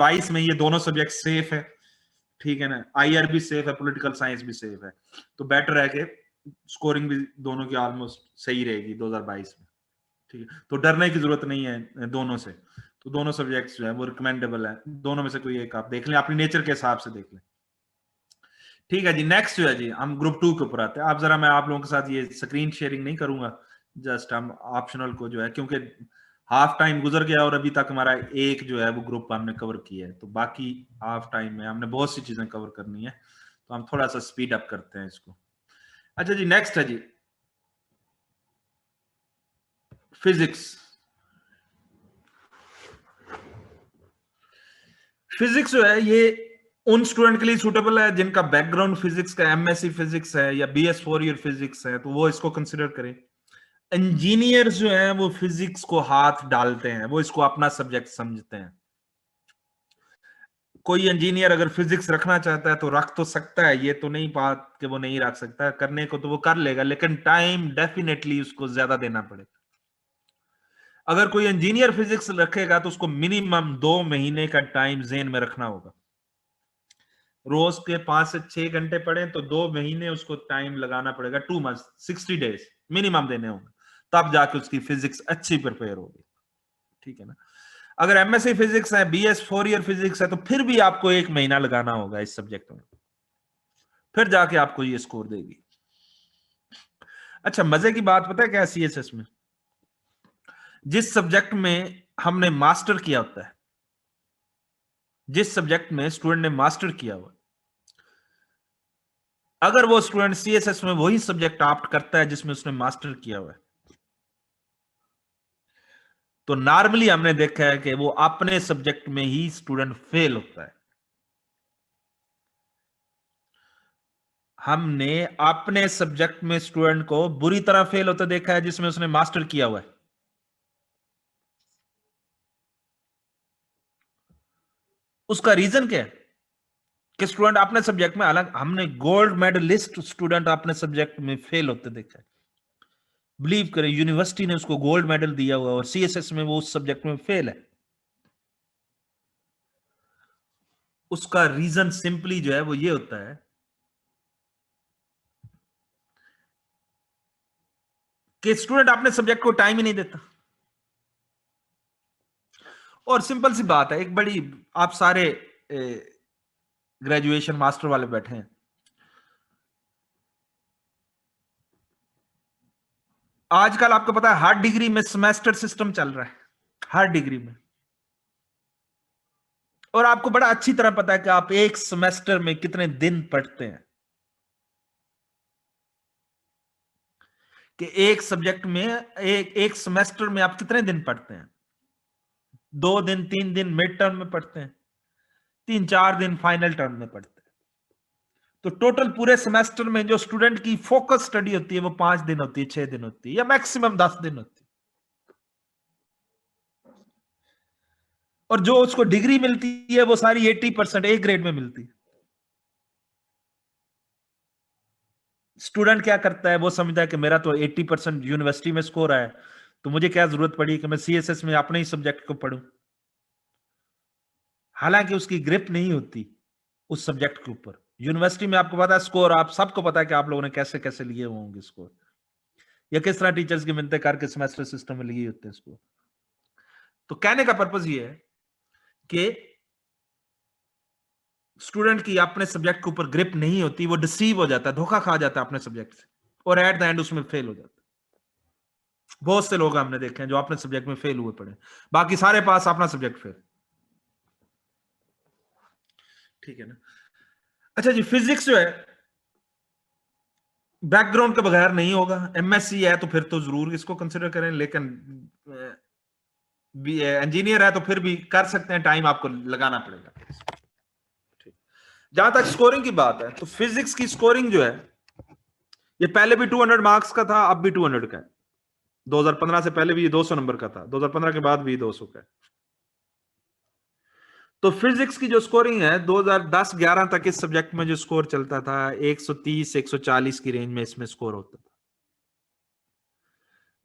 22 में ये दोनों सब्जेक्ट सेफ है, ठीक है ना, आईआर भी सेफ है, पॉलिटिकल साइंस भी सेफ है, तो बेटर है कि स्कोरिंग भी दोनों की ऑलमोस्ट सही रहेगी 2022 में, ठीक है। तो डरने की जरूरत नहीं है दोनों से, तो दोनों सब्जेक्ट्स जो है वो रिकमेंडेबल है, दोनों में से कोई एक आप देख लें, अपनी नेचर के हिसाब से देख लें, ठीक है जी। नेक्स्ट जो है जी, हम ग्रुप 2 के ऊपर आते हैं। आप जरा, मैं आप लोगों के साथ ये स्क्रीन शेयरिंग नहीं करूंगा, जस्ट हम ऑप्शनल को जो है, क्योंकि हाफ टाइम गुजर गया और अभी तक हमारा एक जो है वो ग्रुप हमने कवर किया है, तो बाकी हाफ टाइम में हमने बहुत सी चीजें कवर करनी है, तो हम थोड़ा सा स्पीड अप करते हैं इसको। अच्छा जी, नेक्स्ट है जी फिजिक्स। फिजिक्स जो है ये उन स्टूडेंट के लिए सूटेबल है जिनका बैकग्राउंड फिजिक्स का एमएससी फिजिक्स है या बीएस 4 ईयर फिजिक्स है, तो वो इसको कंसिडर करें। इंजीनियर्स जो हैं वो फिजिक्स को हाथ डालते हैं, वो इसको अपना सब्जेक्ट समझते हैं। कोई इंजीनियर अगर फिजिक्स रखना चाहता है तो रख तो सकता है, ये तो नहीं बात कि वो नहीं रख सकता, करने को तो वो कर लेगा, लेकिन टाइम डेफिनेटली उसको ज्यादा देना पड़ेगा। अगर कोई इंजीनियर फिजिक्स रखेगा तो उसको मिनिमम 2 महीने का टाइम जेन में रखना होगा। रोज के 5 से 6 घंटे पढ़े तो 2 महीने उसको टाइम लगाना पड़ेगा, 2 मंथ 60 डेज मिनिमम देने होंगे, तब जाके उसकी फिजिक्स अच्छी प्रिपेयर होगी, ठीक है ना। अगर एमएससी फिजिक्स है, बीएस 4 ईयर फिजिक्स है, तो फिर भी आपको 1 महीना लगाना होगा इस सब्जेक्ट में, फिर जाके आपको ये स्कोर देगी। अच्छा, मजे की बात पता है क्या, सीएसएस में जिस सब्जेक्ट में हमने मास्टर किया होता है, जिस सब्जेक्ट में स्टूडेंट ने मास्टर किया हुआ, अगर वो स्टूडेंट सीएसएस में वही सब्जेक्ट ऑप्ट करता है जिसमें उसने मास्टर किया हुआ है, तो नॉर्मली हमने देखा है कि वो अपने सब्जेक्ट में ही स्टूडेंट फेल होता है। हमने अपने सब्जेक्ट में स्टूडेंट को बुरी तरह फेल होता देखा है जिसमें उसने मास्टर किया हुआ है। उसका रीजन क्या है कि स्टूडेंट अपने सब्जेक्ट में अलग, हमने गोल्ड मेडलिस्ट स्टूडेंट अपने सब्जेक्ट में फेल होते देखा है। बिलीव करें, यूनिवर्सिटी ने उसको गोल्ड मेडल दिया हुआ और सीएसएस में वो उस सब्जेक्ट में फेल है। उसका रीजन सिंपली जो है वो ये होता है कि स्टूडेंट अपने सब्जेक्ट को टाइम ही नहीं देता। और सिंपल सी बात है, एक बड़ी, आप सारे ग्रेजुएशन मास्टर वाले बैठे हैं, आजकल आपको पता है हर डिग्री में सेमेस्टर सिस्टम चल रहा है, हर डिग्री में। और आपको बड़ा अच्छी तरह पता है कि आप एक सेमेस्टर में कितने दिन पढ़ते हैं, कि एक सब्जेक्ट में एक सेमेस्टर में आप कितने दिन पढ़ते हैं। 2 दिन 3 दिन मिड टर्म में पढ़ते हैं, 3-4 दिन फाइनल टर्म में पढ़ते हैं। तो टोटल पूरे सेमेस्टर में जो स्टूडेंट की फोकस स्टडी होती है वो 5 दिन होती है, 6 दिन होती है, या मैक्सिमम 10 दिन होती है। और जो उसको डिग्री मिलती है वो सारी 80% ए ग्रेड में मिलती है। स्टूडेंट क्या करता है, वो समझता है कि मेरा तो 80% यूनिवर्सिटी में स्कोर आया, तो मुझे क्या जरूरत पड़ी कि मैं सीएसएस में अपने ही सब्जेक्ट को पढूं। हालांकि उसकी ग्रिप नहीं होती उस सब्जेक्ट के ऊपर। यूनिवर्सिटी में आपको पता है स्कोर, आप सबको पता है कि आप लोगों ने कैसे कैसे लिए होंगे स्कोर, या किस तरह टीचर्स की मिलते करके सेमेस्टर सिस्टम में लिए होते हैं स्कोर। तो कहने का पर्पज ये है कि स्टूडेंट की अपने सब्जेक्ट के ऊपर ग्रिप नहीं होती, वो डिसीव हो जाता है, धोखा खा जाता है अपने सब्जेक्ट से, और एट द एंड उसमें फेल हो जाता है। बहुत से लोग हमने देखे हैं जो अपने सब्जेक्ट में फेल हुए पड़े, बाकी सारे पास, अपना सब्जेक्ट फेल, ठीक है ना। अच्छा जी, फिजिक्स जो है बैकग्राउंड के बगैर नहीं होगा। एमएससी है तो फिर तो जरूर इसको कंसिडर करें, लेकिन इंजीनियर है तो फिर भी कर सकते हैं, टाइम आपको लगाना पड़ेगा। ठीक। जहां तक स्कोरिंग की बात है, तो फिजिक्स की स्कोरिंग जो है ये पहले भी 200 मार्क्स का था, अब भी 200 का है। 2015 से पहले भी ये 200 नंबर का था, 2015 के बाद भी 200 का है। तो फिजिक्स की जो स्कोरिंग है 2010-11 तक इस सब्जेक्ट में जो स्कोर चलता था 130-140 की रेंज में इसमें स्कोर होता था।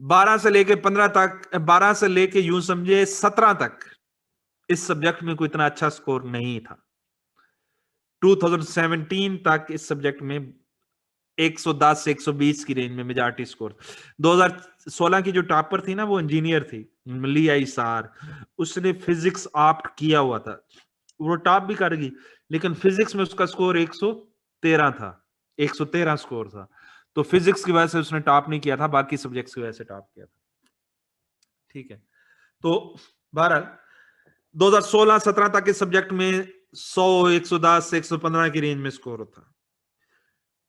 12 से लेके 15 तक, 12 से लेके यूं समझे 17 तक इस सब्जेक्ट में कोई इतना अच्छा स्कोर नहीं था। 2017 तक इस सब्जेक्ट में 110 से 120 की रेंज में मेजॉरिटी स्कोर। 2016 की जो टॉपर थी ना, वो इंजीनियर थी, लिया इसार। उसने फिजिक्स ऑप्ट किया हुआ था, वो टॉप भी कर गई, लेकिन फिजिक्स में उसका स्कोर 113 था, 113 स्कोर था। तो फिजिक्स की वजह से उसने टॉप नहीं किया था, बाकी सब्जेक्ट्स की वजह से टॉप किया था। ठीक है, तो 2016-17 तक इस सब्जेक्ट में 100, 110 से 115 की रेंज में स्कोर होता।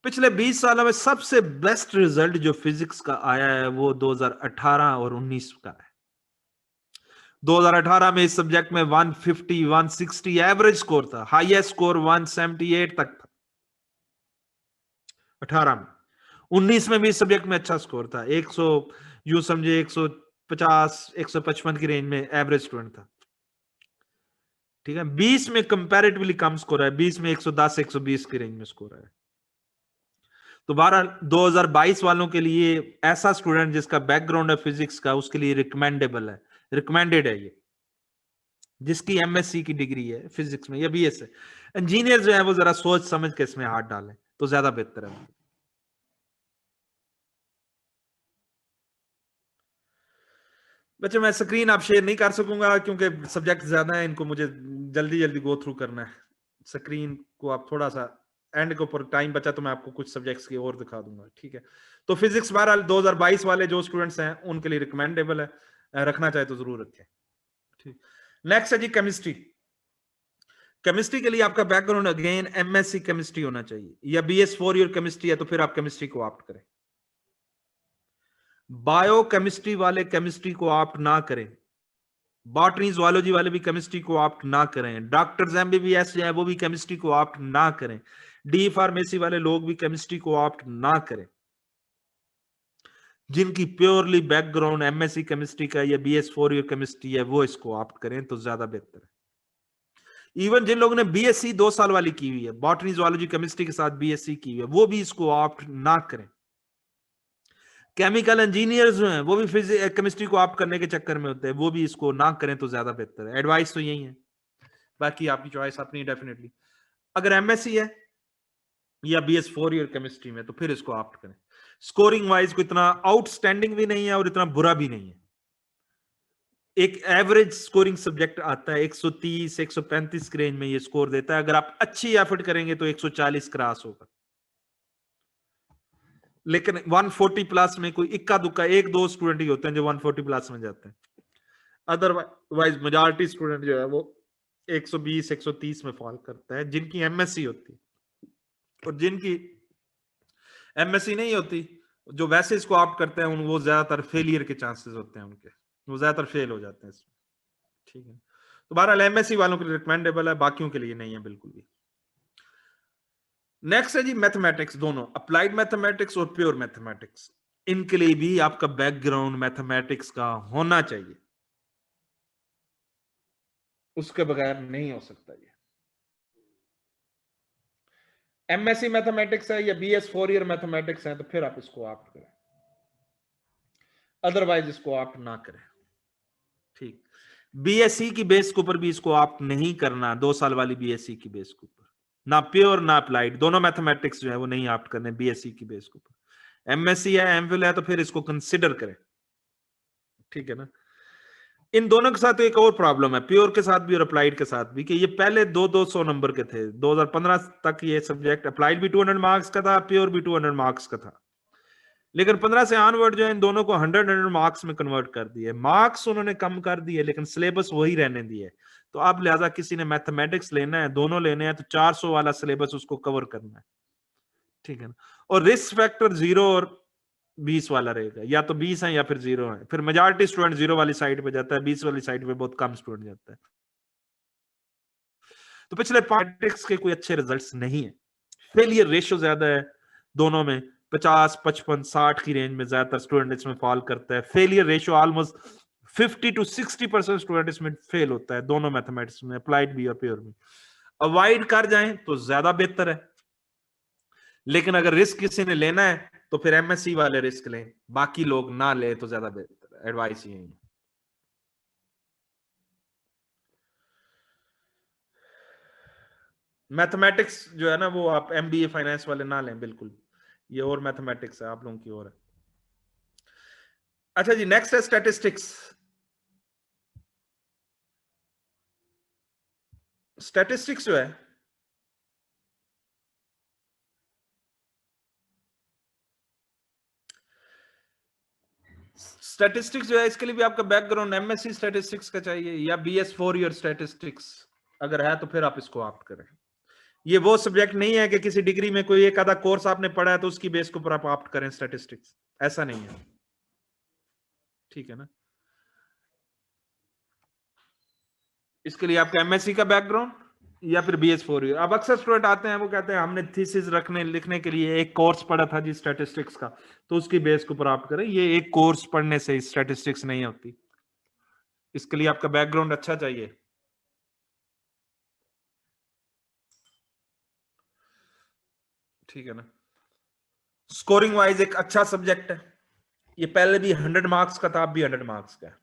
पिछले 20 सालों में सबसे बेस्ट रिजल्ट जो फिजिक्स का आया है वो 2018 और 19 का है। 2018 में इस सब्जेक्ट में 150, 160 एवरेज स्कोर था, हाईएस्ट स्कोर 178 तक था 18 में। 19 में भी इस सब्जेक्ट में अच्छा स्कोर था, 100, यूं समझे 150, 155 की रेंज में एवरेज स्टूडेंट था। ठीक है, 20 में कंपैरेटिवली कम स्कोर है, 20 में 110, 120 की रेंज में स्कोर है। तो 2022 वालों के लिए ऐसा स्टूडेंट जिसका बैकग्राउंड है फिजिक्स का, उसके लिए रिकमेंडेबल है, रिकमेंडेड है ये, जिसकी एमएससी की डिग्री है फिजिक्स में या बीएस है। इंजीनियर जो है वो जरा सोच समझ के इसमें हाथ डालें तो ज्यादा बेहतर है। बच्चे मैं स्क्रीन आप शेयर नहीं कर सकूंगा क्योंकि सब्जेक्ट ज्यादा है, इनको मुझे जल्दी जल्दी गो थ्रू करना है। स्क्रीन को आप थोड़ा सा एंड के ऊपर टाइम बचा तो मैं आपको कुछ सब्जेक्ट्स की और दिखा दूंगा। ठीक है, तो फिजिक्स बहरहाल 2022 वाले जो स्टूडेंट्स हैं उनके लिए रिकमेंडेबल है, रखना चाहे तो जरूर रखें। ठीक, नेक्स्ट है जी केमिस्ट्री। केमिस्ट्री के लिए आपका बैकग्राउंड अगेन एमएससी केमिस्ट्री होना चाहिए, या बीएस 4 ईयर केमिस्ट्री है तो फिर आप केमिस्ट्री को ऑप्ट करें। बायो केमिस्ट्री वाले केमिस्ट्री को ऑप्ट ना करें, बॉटनी जूलॉजी वाले भी केमिस्ट्री को ऑप्ट ना करें, डॉक्टर्स एमबीबीएस जो है वो भी केमिस्ट्री को ऑप्ट ना करें, डी फार्मेसी वाले लोग भी केमिस्ट्री को ऑप्ट ना करें। जिनकी प्योरली बैकग्राउंड एमएससी केमिस्ट्री का या बीएस 4 ईयर केमिस्ट्री है वो इसको ऑप्ट करें तो ज्यादा बेहतर है। इवन जिन लोगों ने बीएससी 2 साल वाली की हुई है, बॉटनी जूलॉजी केमिस्ट्री के साथ बीएससी की हुई है, वो भी इसको ऑप्ट ना करें। केमिकल इंजीनियर्स जो हैं वो भी फिजिक्स केमिस्ट्री को ऑप्ट करने के चक्कर में होते हैं, वो भी इसको ना करें तो ज्यादा बेहतर है। एडवाइस तो यही है, बाकी आपकी चॉइस अपनी डेफिनेटली। अगर एमएससी है या बीएस 4 ईयर केमिस्ट्री में तो फिर इसको ऑप्ट करें। स्कोरिंग वाइज को इतना आउटस्टैंडिंग भी नहीं है और इतना बुरा भी नहीं है, एक एवरेज स्कोरिंग सब्जेक्ट आता है, 130 135 की रेंज में ये स्कोर देता है। अगर आप अच्छी एफर्ट करेंगे तो 140 क्रॉस होगा, लेकिन 140 प्लस में कोई इक्का दुक्का एक दो स्टूडेंट ही होते हैं जो 140 प्लस में जाते हैं। अदरवाइज मेजॉरिटी स्टूडेंट जो है वो 120 130 में फॉल करता है, जिनकी एमएससी होती है। और जिनकी एमएससी नहीं होती, जो वैसे इसको ऑप्ट करते हैं, वो ज्यादातर फेलियर के चांसेस होते हैं उनके, वो ज्यादातर फेल हो जाते हैं इसमें। ठीक है, तो बहरहाल एमएससी वालों के लिए रिकमेंडेबल है, बाकियों के लिए नहीं है बिल्कुल भी। नेक्स्ट है जी मैथमेटिक्स, दोनों अप्लाइड मैथमेटिक्स और प्योर मैथमेटिक्स, इनके लिए भी आपका बैकग्राउंड मैथमेटिक्स का होना चाहिए, उसके बगैर नहीं हो सकता ये। एमएससी मैथमेटिक्स है या बीएस 4 ईयर मैथमेटिक्स है तो फिर आप इसको ऑप्ट करें, अदरवाइज इसको ऑप्ट ना करें। ठीक, बीएससी की बेस के ऊपर भी इसको ऑप्ट नहीं करना, 2 साल वाली बीएससी की बेस के ऊपर, ना प्योर ना अप्लाइड, दोनों मैथमेटिक्स जो है वो नहीं ऑप्ट करने बीएससी की बेस के ऊपर। एमएससी है एमफिल है तो फिर इसको कंसिडर करें। ठीक है ना, इन दोनों के साथ एक और प्रॉब्लम है, प्योर के साथ भी और अप्लाइड के साथ भी, कि ये पहले 200 नंबर के थे। 2015 तक ये सब्जेक्ट अप्लाइड भी 200 मार्क्स का था, प्योर भी 200 मार्क्स का था, लेकिन 15 से ऑनवर्ड जो है इन दोनों को 100 मार्क्स में कन्वर्ट कर दिए। मार्क्स उन्होंने कम कर दिए लेकिन सिलेबस वही रहने दिए। तो अब लिहाजा किसी ने मैथमेटिक्स लेना है, दोनों लेने हैं, तो 400 वाला सिलेबस उसको कवर करना है। ठीक है ना, और रिस्क फैक्टर 0 और 20 वाला रहेगा, या तो 20 है या फिर 0 है। फिर मेजॉरिटी स्टूडेंट 0 वाली साइड पे जाता है, 20 वाली साइड पे बहुत कम स्टूडेंट जाता है। तो पिछले मैथमेटिक्स के कोई अच्छे रिजल्ट्स नहीं है, फेलियर रेशियो ज्यादा है दोनों में, 50 55 60 की रेंज में ज्यादातर स्टूडेंट इसमें फॉल करता है। Failure ratio almost 50 to 60% student इसमें फेल होता है, दोनों मैथमेटिक्स में, अप्लाइड भी और प्योर में। अवॉइड कर जाएं तो ज्यादा बेहतर है, लेकिन अगर रिस्क किसी ने लेना है तो फिर एमएससी वाले रिस्क लें, बाकी लोग ना ले तो ज्यादा बेहतर है। एडवाइस यही है। मैथमेटिक्स जो है ना वो आप एमबीए फाइनेंस वाले ना लें बिल्कुल, ये और मैथमेटिक्स है आप लोगों की और है। अच्छा जी, नेक्स्ट है स्टैटिस्टिक्स। स्टैटिस्टिक्स जो है, स्टैटिस्टिक्स जो है इसके लिए भी आपका बैकग्राउंड एमएससी स्टैटिस्टिक्स का चाहिए या बीएस 4 ईयर स्टैटिस्टिक्स अगर है तो फिर आप इसको ऑप्ट करें। ये वो सब्जेक्ट नहीं है कि किसी डिग्री में कोई एक आधा कोर्स आपने पढ़ा है तो उसकी बेस के ऊपर आप ऑप्ट करें स्टैटिस्टिक्स, ऐसा नहीं है, ठीक है ना। इसके लिए आपका एमएससी का बैकग्राउंड या फिर बीएस 4 ईयर। अब अक्सर स्टूडेंट आते हैं वो कहते हैं हमने थीसिस रखने लिखने के लिए एक कोर्स पढ़ा था जी स्टैटिस्टिक्स का, तो उसकी बेस के ऊपर ऑप्ट करें। ये एक कोर्स पढ़ने से स्टैटिस्टिक्स नहीं होती, इसके लिए आपका बैकग्राउंड अच्छा चाहिए। ठीक है ना। स्कोरिंग वाइज एक अच्छा सब्जेक्ट है, ये पहले भी 100 मार्क्स का था, अब भी 100 मार्क्स का है।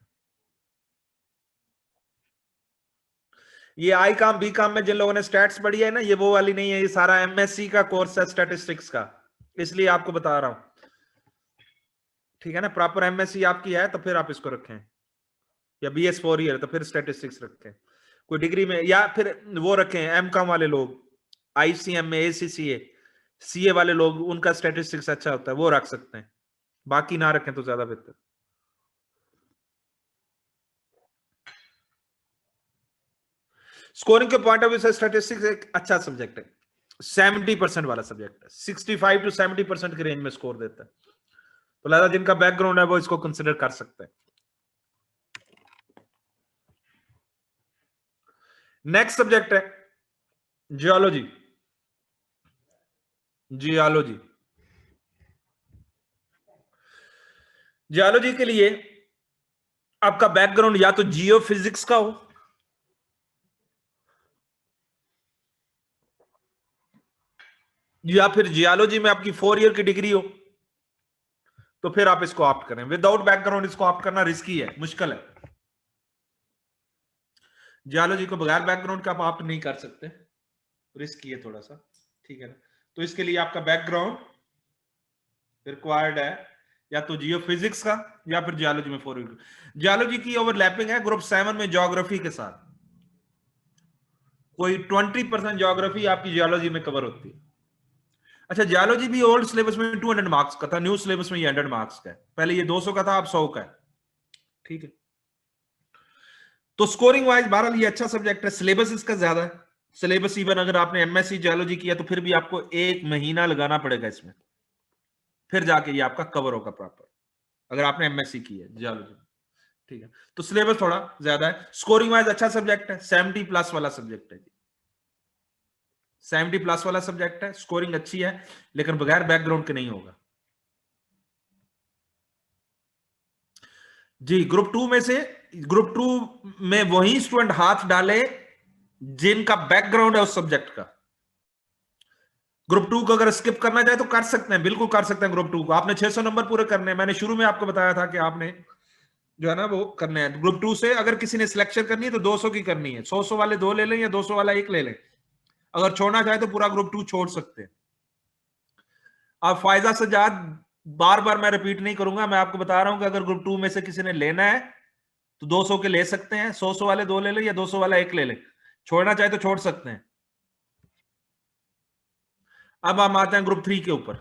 ये आई काम बी काम में जिन लोगों ने स्टैट्स पढ़ी है ना, ये वो वाली नहीं है, ये सारा एमएससी का कोर्स है स्टैटिस्टिक्स का, इसलिए आपको बता रहा हूं, ठीक है ना। प्रॉपर एमएससी आपकी है तो फिर आप इसको रखें, या बीएस 4 ईयर तो फिर स्टैटिस्टिक्स रखें। कोई डिग्री में या फिर वो रखें एम कॉम वाले लोग, आईसीएम में एसीसीए सीए वाले लोग, उनका स्टैटिस्टिक्स अच्छा होता है, वो रख सकते हैं, बाकी ना रखें तो ज्यादा बेहतर। स्कोरिंग के पॉइंट ऑफ व्यू से स्टैटिस्टिक्स एक अच्छा सब्जेक्ट है, 70% वाला सब्जेक्ट है, 65 to 70% के रेंज में स्कोर देता है, तो लिहाजा जिनका बैकग्राउंड है वो इसको कंसिडर कर सकते हैं। नेक्स्ट सब्जेक्ट है जियोलॉजी। जियोलॉजी, जियोलॉजी के लिए आपका बैकग्राउंड या तो जियो फिजिक्स का हो या फिर जियोलॉजी में आपकी 4 ईयर की डिग्री हो, तो फिर आप इसको ऑप्ट करें। विदाउट बैकग्राउंड इसको ऑप्ट करना रिस्की है, मुश्किल है। जियोलॉजी को बगैर बैकग्राउंड का आप ऑप्ट नहीं कर सकते, रिस्की है थोड़ा सा, ठीक है ना। तो इसके लिए आपका बैकग्राउंड रिक्वायर्ड है या तो जियो फिजिक्स का या फिर जियोलॉजी में 4 ईयर। जियोलॉजी की ओवरलैपिंग है ग्रुप 7 में ज्योग्राफी के साथ, कोई 20% ज्योग्राफी आपकी जियोलॉजी में कवर होती है। अच्छा, जियोलॉजी भी ओल्ड सिलेबस में 200 मार्क्स का था, न्यू सिलेबस में ये 100 मार्क्स का है, पहले ये 200 का था, अब 100 का है, ठीक है। तो स्कोरिंग वाइज बहरहाल ये अच्छा सब्जेक्ट है, सिलेबस इसका ज्यादा है। सिलेबस इवन अगर आपने एमएससी जियोलॉजी किया तो फिर भी आपको 1 महीना लगाना पड़ेगा इसमें, फिर जाके ये आपका कवर होगा प्रॉपर, अगर आपने एमएससी की है जियोलॉजी, ठीक है। तो सिलेबस थोड़ा ज्यादा है, स्कोरिंग वाइज अच्छा सब्जेक्ट है, 70+ वाला सब्जेक्ट है जी, 70+ वाला सब्जेक्ट है, स्कोरिंग अच्छी है, लेकिन बगैर बैकग्राउंड के नहीं होगा जी। ग्रुप टू में वही स्टूडेंट हाथ डाले जिनका बैकग्राउंड है उस सब्जेक्ट का। ग्रुप 2 को अगर स्किप करना चाहे तो कर सकते हैं, बिल्कुल कर सकते हैं। ग्रुप 2 को आपने 600 नंबर पूरे करने हैं, मैंने शुरू में आपको बताया था कि आपने जो है ना वो करने हैं। ग्रुप 2 से अगर किसी ने सिलेक्शन करनी है तो 200 की करनी है, 100 वाले 2 ले लें या 200 वाला 1 ले लें। अगर छोड़ना चाहे तो पूरा ग्रुप 2 छोड़ सकते हैं। अब फायदा सजाद, बार बार मैं रिपीट नहीं करूंगा, मैं आपको बता रहा हूं कि अगर ग्रुप 2 में से किसी ने लेना है तो 200 के ले सकते हैं, 100 वाले 2 ले लें या 200 वाला 1 ले लें, छोड़ना चाहे तो छोड़ सकते हैं। अब हम आते हैं ग्रुप 3 के ऊपर।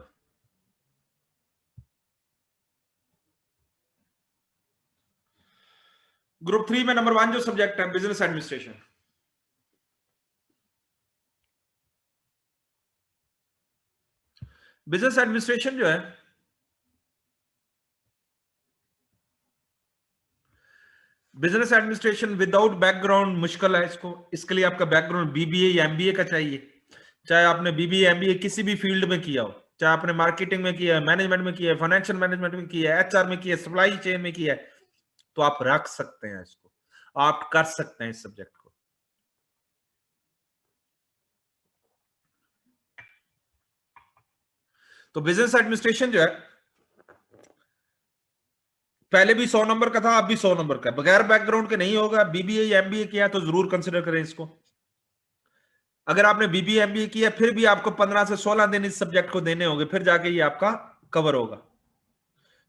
ग्रुप 3 में नंबर 1 जो सब्जेक्ट है बिजनेस एडमिनिस्ट्रेशन। बिजनेस एडमिनिस्ट्रेशन जो है, बिजनेस एडमिनिस्ट्रेशन विदाउट बैकग्राउंड मुश्किल है इसको, इसके लिए आपका बैकग्राउंड बीबीए या एमबीए का चाहिए। चाहे आपने बीबीए एमबीए किसी भी फील्ड में किया हो, चाहे आपने मार्केटिंग में किया है, मैनेजमेंट में किया है, फाइनेंशियल मैनेजमेंट में किया है, एचआर में किया है, सप्लाई चेन में किया है, तो आप रख सकते हैं इसको, आप कर सकते हैं इस सब्जेक्ट को। तो बिजनेस एडमिनिस्ट्रेशन जो है पहले भी 100 नंबर का था, अब भी 100 नंबर का, बगैर बैकग्राउंड के नहीं होगा। बीबीए या एमबीए किया तो जरूर कंसिडर करें इसको। अगर आपने बीबीए एमबीए किया फिर भी आपको 15 से 16 दिन इस सब्जेक्ट को देने होंगे, फिर जाके ये आपका कवर होगा।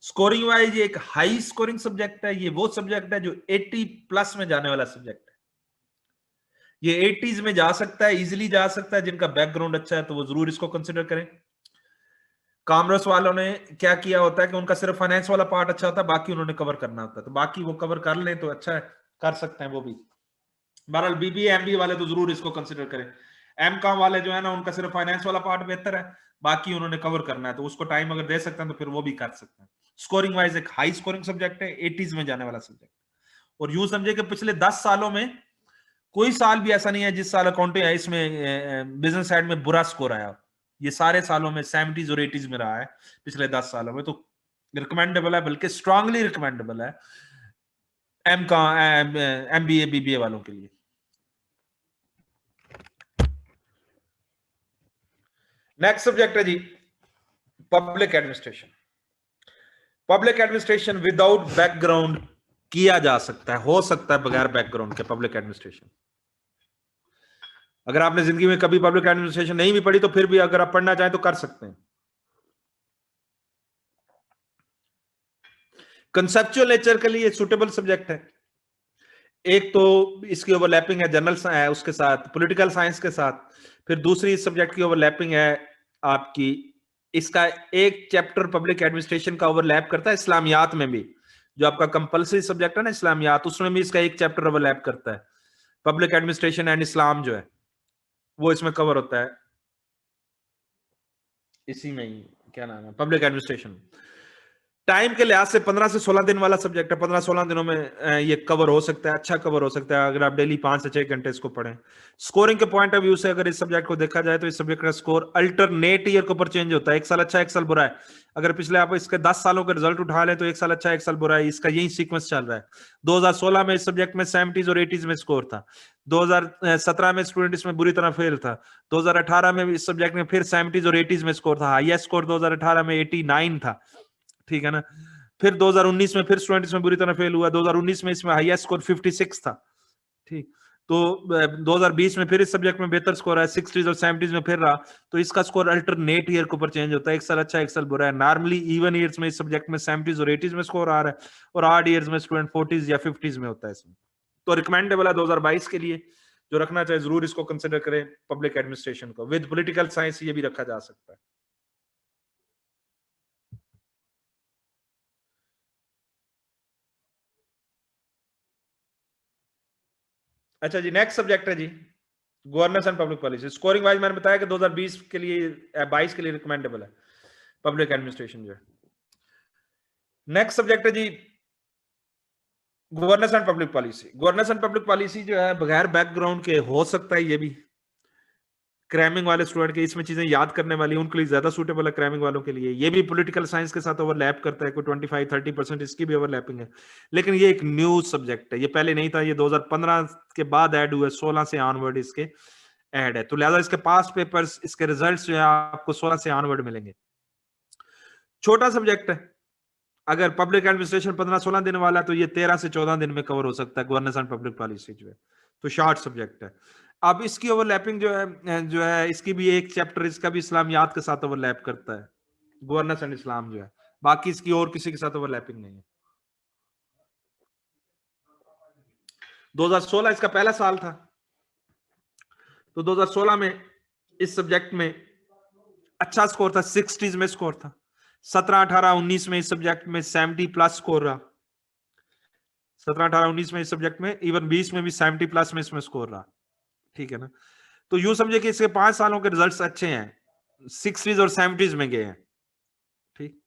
स्कोरिंग वाइज ये एक हाई स्कोरिंग सब्जेक्ट है, ये वो सब्जेक्ट है जो 80 प्लस में जाने वाला सब्जेक्ट है। ये 80s में जा सकता है, इजीली जा सकता है। जिनका बैकग्राउंड अच्छा है तो वो जरूर इसको कंसिडर करें। कॉमर्स वालों ने क्या किया होता है कि उनका सिर्फ फाइनेंस वाला पार्ट अच्छा होता है, बाकी उन्होंने कवर करना होता है, तो बाकी वो कवर कर लें तो अच्छा है, कर सकते हैं वो भी। बहरहाल बीबीए एमबीए वाले तो जरूर इसको कंसिडर करें। एमकॉम वाले जो है ना, उनका सिर्फ फाइनेंस वाला पार्ट बेहतर है, बाकी उन्होंने कवर करना है, तो उसको टाइम अगर दे सकते हैं तो फिर वो भी कर सकते हैं। स्कोरिंग वाइज एक हाई स्कोरिंग सब्जेक्ट है, 80s में जाने वाला सब्जेक्ट। और यूं समझे कि पिछले 10 सालों में कोई साल भी ऐसा नहीं है जिस साल अकाउंटिंग है इसमें बिजनेस साइड में बुरा स्कोर आया। ये सारे सालों में 70s और 80s में रहा है पिछले 10 सालों में, तो रिकमेंडेबल है, बल्कि स्ट्रांगली रिकमेंडेबल है एमबीए बीबीए वालों के लिए। नेक्स्ट सब्जेक्ट है जी public administration. Public administration without background किया जा सकता है, हो सकता है बगैर बैकग्राउंड के पब्लिक एडमिनिस्ट्रेशन। अगर आपने जिंदगी में कभी पब्लिक एडमिनिस्ट्रेशन नहीं भी पढ़ी तो फिर भी अगर आप पढ़ना चाहें तो कर सकते हैं। कंसेप्चुअल नेचर के लिए सुटेबल सब्जेक्ट है। एक तो इसकी ओवरलैपिंग है जनरल उसके साथ, पॉलिटिकल साइंस के साथ। फिर दूसरी इस सब्जेक्ट की ओवरलैपिंग है आपकी, इसका एक चैप्टर पब्लिक एडमिनिस्ट्रेशन का ओवरलैप करता है इस्लामियात में भी, जो आपका कंपलसरी सब्जेक्ट है ना इस्लामियात, उसमें भी इसका एक चैप्टर ओवरलैप करता है। पब्लिक एडमिनिस्ट्रेशन एंड इस्लाम जो है वो इसमें कवर होता है, इसी में ही क्या नाम है पब्लिक एडमिनिस्ट्रेशन। टाइम के लिहाज से 15 से 16 दिन वाला सब्जेक्ट है। 15-16 दिनों में ये कवर हो सकता है, अच्छा कवर हो सकता है अगर आप डेली 5 से 6 घंटे इसको पढ़ें। स्कोरिंग के पॉइंट ऑफ व्यू से अगर इस सब्जेक्ट को देखा जाए तो इस सब्जेक्ट का स्कोर अल्टरनेट ईयर के ऊपर चेंज होता है, एक साल अच्छा एक साल बुरा है। अगर पिछले आप इसके 10 सालों के रिजल्ट उठा लें तो एक साल अच्छा एक साल बुरा है, इसका यही सीक्वेंस चल रहा है। 2016 में इस सब्जेक्ट में 70s और 80s में स्कोर था। 2017 में स्टूडेंट इसमें बुरी तरह फेल था। 2018 में इस सब्जेक्ट में फिर 70s और 80s में स्कोर था। हाईएस्ट स्कोर 2018 में 89 था, ठीक है ना। फिर 2019 में फिर स्टूडेंट इसमें बुरी तरह फेल हुआ। 2019 में इसमें हाईएस्ट स्कोर 56 था, ठीक। तो 2020 में फिर इस सब्जेक्ट में बेहतर स्कोर है, 60s और 70s में फिर रहा। तो इसका स्कोर अल्टरनेट ईयर के ऊपर चेंज होता है, एक साल अच्छा एक साल बुरा है। नॉर्मली इवन ईयर्स में इस सब्जेक्ट में 70s और 80s में स्कोर आ रहा है, और ऑड ईयर्स में स्टूडेंट 40s या 50s में होता है इसमें। तो रिकमेंडेबल है 2022 के लिए, जो रखना चाहे जरूर इसको कंसिडर करें पब्लिक एडमिनिस्ट्रेशन को। विद पॉलिटिकल साइंस ये भी रखा जा सकता है। अच्छा जी, नेक्स्ट सब्जेक्ट है जी governance and public policy. Scoring wise मैंने बताया कि 2020 के लिए 22 के लिए रिकमेंडेबल है पब्लिक एडमिनिस्ट्रेशन जो है। नेक्स्ट सब्जेक्ट है जी governance and public policy. Governance and public policy जो है बगैर बैकग्राउंड के हो सकता है, ये भी क्रैमिंग वाले स्टूडेंट के इसमें चीजें याद करने वाली उनके लिए ज्यादा सूटेबल है। क्रैमिंग वालों के लिए ये भी पॉलिटिकल साइंस के साथ ओवरलैप करता है, कोई 25-30% इसकी भी ओवरलैपिंग है। लेकिन ये एक न्यू सब्जेक्ट है, ये पहले नहीं था, ये 2015 के बाद ऐड हुआ, 16 से ऑनवर्ड इसके ऐड है। तो लिहाजा इसके पास पेपर्स, इसके रिजल्ट्स जो है आपको 16 से ऑनवर्ड मिलेंगे। छोटा सब्जेक्ट है, अगर पब्लिक एडमिनिस्ट्रेशन 15-16 दिन वाला तो ये 13 से 14 दिन में कवर हो सकता है गवर्नेंस एंड पब्लिक पॉलिसी जो है। तो शॉर्ट सब्जेक्ट है। अब इसकी ओवरलैपिंग जो है इसकी भी एक चैप्टर इसका भी इस्लामियात के साथ ओवरलैप करता है, गवर्नेंस एंड इस्लाम जो है। बाकी इसकी और किसी के साथ ओवरलैपिंग नहीं है। 2016 इसका पहला साल था, तो 2016 में इस सब्जेक्ट में अच्छा स्कोर था, 60s में स्कोर था। 17, 18, 19 में इस सब्जेक्ट में 70 प्लस स्कोर रहा। 17, 18, 19 में इस सब्जेक्ट में, इवन 20 में भी 70 प्लस में इसमें स्कोर रहा, ठीक है ना। तो यूं समझे कि इसके 5 सालों के रिजल्ट्स अच्छे हैं, 60s और 70s में गए हैं, ठीक।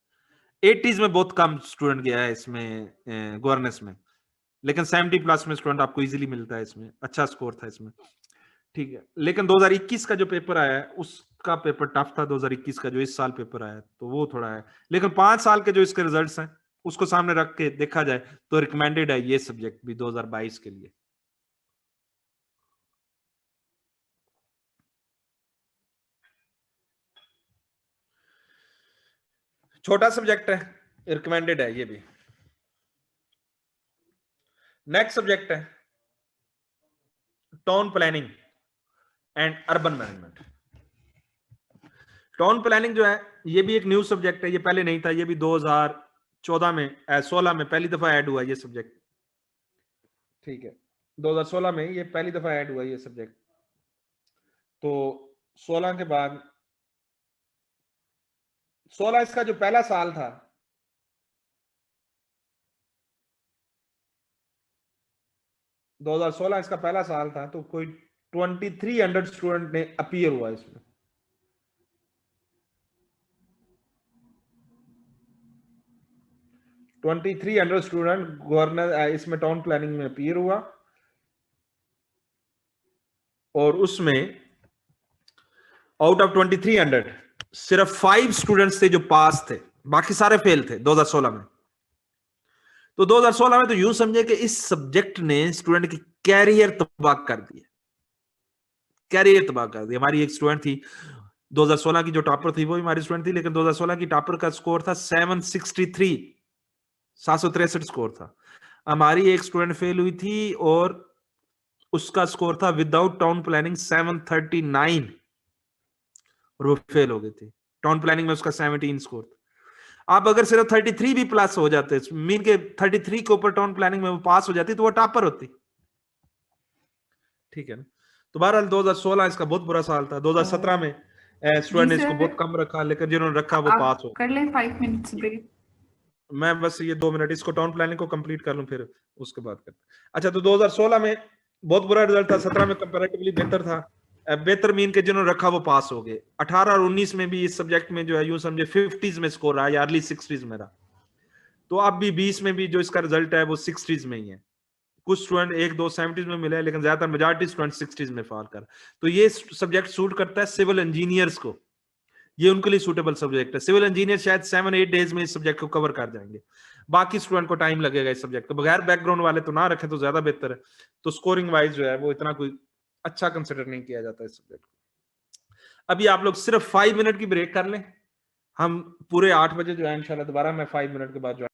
80s में बहुत कम स्टूडेंट गया है इसमें गवर्नेंस में, लेकिन 70 प्लस में स्टूडेंट आपको इजीली मिलता है इसमें, अच्छा स्कोर था इसमें, ठीक है। लेकिन 2021 का जो पेपर आया है उसका पेपर टफ था, 2021 का जो इस साल पेपर आया तो वो थोड़ा है। लेकिन 5 साल के जो इसके रिजल्ट्स हैं उसको सामने रख के देखा जाए तो रिकमेंडेड है ये सब्जेक्ट भी 2022 के लिए। छोटा सब्जेक्ट है, रिकमेंडेड है ये भी। नेक्स्ट सब्जेक्ट है town planning. And urban management. Town planning जो है ये भी एक न्यू सब्जेक्ट है, ये पहले नहीं था, ये भी 2014 में 16 में पहली दफा ऐड हुआ ये सब्जेक्ट। ठीक है, 2016 में ये पहली दफा ऐड हुआ ये सब्जेक्ट। तो 16 के बाद 16 इसका जो पहला साल था, दो 2016 इसका पहला साल था, तो कोई 2300 स्टूडेंट ने अपीयर हुआ इसमें। ट्वेंटी 2300 स्टूडेंट गवर्नर इसमें टाउन प्लानिंग में अपीयर हुआ, और उसमें आउट ऑफ 2300 सिर्फ 5 स्टूडेंट्स थे जो पास थे, बाकी सारे फेल थे 2016 में। तो 2016 में तो यूं समझे कि इस सब्जेक्ट ने स्टूडेंट की कैरियर तबाह कर दिया, कैरियर तबाह कर दिया। हमारी एक स्टूडेंट थी 2016 की जो टॉपर थी, वो हमारी स्टूडेंट थी, लेकिन 2016 की टॉपर का स्कोर था 763, 763 स्कोर था। हमारी एक स्टूडेंट फेल हुई थी और उसका स्कोर था विदाउट टाउन प्लानिंग 739, और वो फेल हो गई थी। टाउन प्लानिंग में उसका 17 स्कोर था। आप अगर सिर्फ 33 भी प्लस हो जाते, मीन के 33 के ऊपर टाउन प्लानिंग में वो पास हो जाती, तो वो टॉपर होती। ठीक है ना। तो बहरहाल 2016 इसका बहुत बुरा साल था। 2017 में स्टूडेंट ने इसको बहुत कम रखा, लेकिन जिन्होंने रखा वो पास हो। कर ले 5 मिनट्स ब्रेक। मैं बस ये 2 मिनट इसको टाउन प्लानिंग को कंप्लीट कर लूं, फिर उसके बाद करते। अच्छा, तो 2016 में बहुत बुरा रिजल्ट था, 17 में कंपैरेटिवली बेहतर था। बेहतर मीन के जिन्होंने रखा वो पास हो गए। 18 और 19 में भी इस सब्जेक्ट में जो है यूं समझे 50s में स्कोर रहा, या अर्ली 60s में रहा। तो अब भी 20 में भी जो इसका रिजल्ट है वो 60s में ही है। कुछ स्टूडेंट 1-2 70s में मिले, लेकिन ज्यादातर मेजॉरिटी स्टूडेंट 60s में फॉल कर। तो ये सब्जेक्ट सूट करता है सिविल इंजीनियर्स को, ये उनके लिए सूटेबल सब्जेक्ट है। सिविल इंजीनियर शायद 7-8 डेज में इस सब्जेक्ट को कवर कर जाएंगे, बाकी स्टूडेंट को टाइम लगेगा इस सब्जेक्ट को। बगैर बैकग्राउंड वाले तो ना रखें तो ज्यादा बेहतर है। तो स्कोरिंग वाइज जो है वो इतना कोई अच्छा कंसिडर नहीं किया जाता इस सब्जेक्ट को। अभी आप लोग सिर्फ 5 मिनट की ब्रेक कर लें, हम पूरे 8 बजे जो है इंशाल्लाह दोबारा मैं 5 मिनट के बाद जो